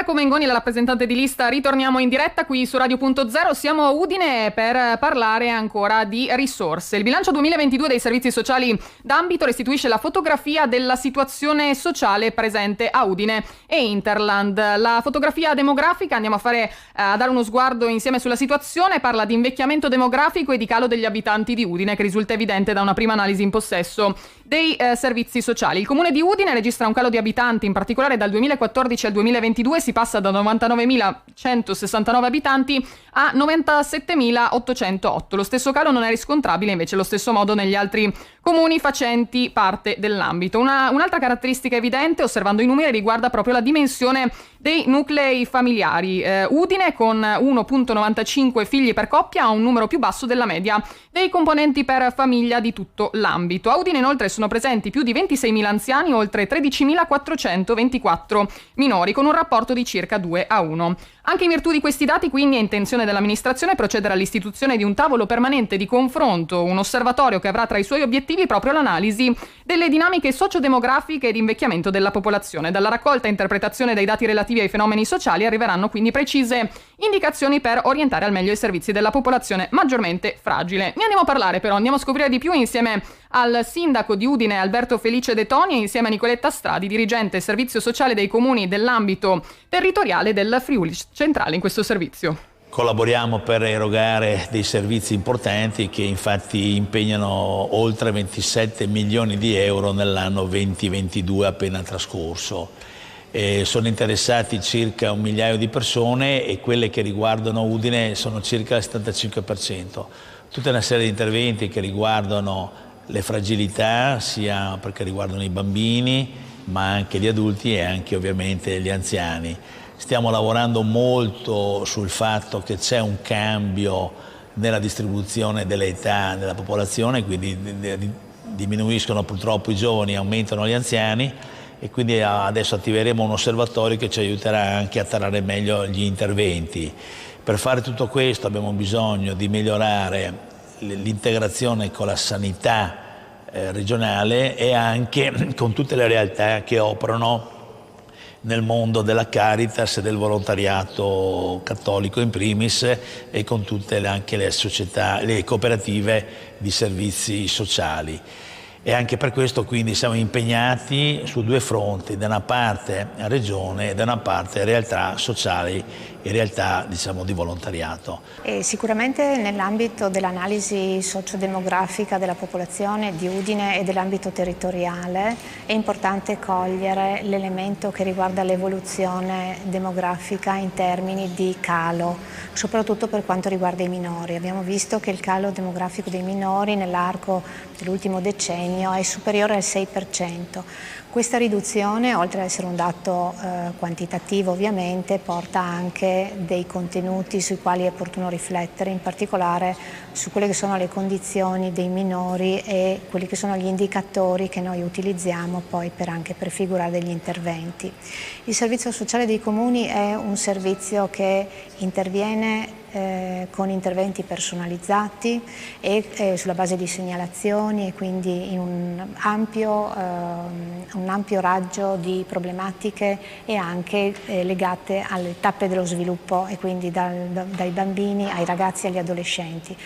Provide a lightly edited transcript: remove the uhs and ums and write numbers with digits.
Marco Mengoni, la rappresentante di lista. Ritorniamo in diretta qui su Radio.0. Siamo a Udine per parlare ancora di risorse. Il bilancio 2022 dei servizi sociali d'ambito restituisce la fotografia della situazione sociale presente a Udine e Interland. La fotografia demografica, andiamo a dare uno sguardo insieme sulla situazione, parla di invecchiamento demografico e di calo degli abitanti di Udine, che risulta evidente da una prima analisi in possesso dei servizi sociali. Il comune di Udine registra un calo di abitanti, in particolare dal 2014 al 2022 si passa da 99.169 abitanti a 97.808. Lo stesso calo non è riscontrabile invece allo stesso modo negli altri comuni facenti parte dell'ambito. Un'altra caratteristica evidente, osservando i numeri, riguarda proprio la dimensione dei nuclei familiari. Udine, con 1,95 figli per coppia, ha un numero più basso della media dei componenti per famiglia di tutto l'ambito. A Udine inoltre sono presenti più di 26.000 anziani, oltre 13.424 minori, con un rapporto di circa 2:1. Anche in virtù di questi dati, quindi, è intenzione dell'amministrazione procedere all'istituzione di un tavolo permanente di confronto, un osservatorio che avrà tra i suoi obiettivi proprio l'analisi delle dinamiche sociodemografiche e di invecchiamento della popolazione. Dalla raccolta e interpretazione dei dati relativi ai fenomeni sociali arriveranno quindi precise indicazioni per orientare al meglio i servizi della popolazione maggiormente fragile. Ne andiamo a parlare però, andiamo a scoprire di più insieme al sindaco di Udine Alberto Felice De Toni e insieme a Nicoletta Stradi, dirigente servizio sociale dei comuni dell'ambito territoriale del Friuli Centrale in questo servizio. Collaboriamo per erogare dei servizi importanti che infatti impegnano oltre 27 milioni di euro nell'anno 2022 appena trascorso. Sono interessati circa 1 migliaio di persone e quelle che riguardano Udine sono circa il 75%. Tutta una serie di interventi che riguardano le fragilità, sia perché riguardano i bambini, ma anche gli adulti e anche ovviamente gli anziani. Stiamo lavorando molto sul fatto che c'è un cambio nella distribuzione delle età nella popolazione, quindi diminuiscono purtroppo i giovani, aumentano gli anziani e quindi adesso attiveremo un osservatorio che ci aiuterà anche a tarare meglio gli interventi. Per fare tutto questo abbiamo bisogno di migliorare l'integrazione con la sanità regionale e anche con tutte le realtà che operano nel mondo della Caritas e del volontariato cattolico in primis e con tutte anche le società, le cooperative di servizi sociali. E anche per questo quindi siamo impegnati su due fronti, da una parte regione e da una parte realtà sociali e realtà di volontariato. E sicuramente nell'ambito dell'analisi sociodemografica della popolazione di Udine e dell'ambito territoriale è importante cogliere l'elemento che riguarda l'evoluzione demografica in termini di calo, soprattutto per quanto riguarda i minori. Abbiamo visto che il calo demografico dei minori nell'arco dell'ultimo decennio è superiore al 6%. Questa riduzione, oltre ad essere un dato quantitativo ovviamente, porta anche dei contenuti sui quali è opportuno riflettere, in particolare su quelle che sono le condizioni dei minori e quelli che sono gli indicatori che noi utilizziamo poi anche per prefigurare degli interventi. Il servizio sociale dei comuni è un servizio che interviene con interventi personalizzati e sulla base di segnalazioni e quindi in un ampio raggio di problematiche e anche legate alle tappe dello sviluppo e quindi dai bambini ai ragazzi e agli adolescenti.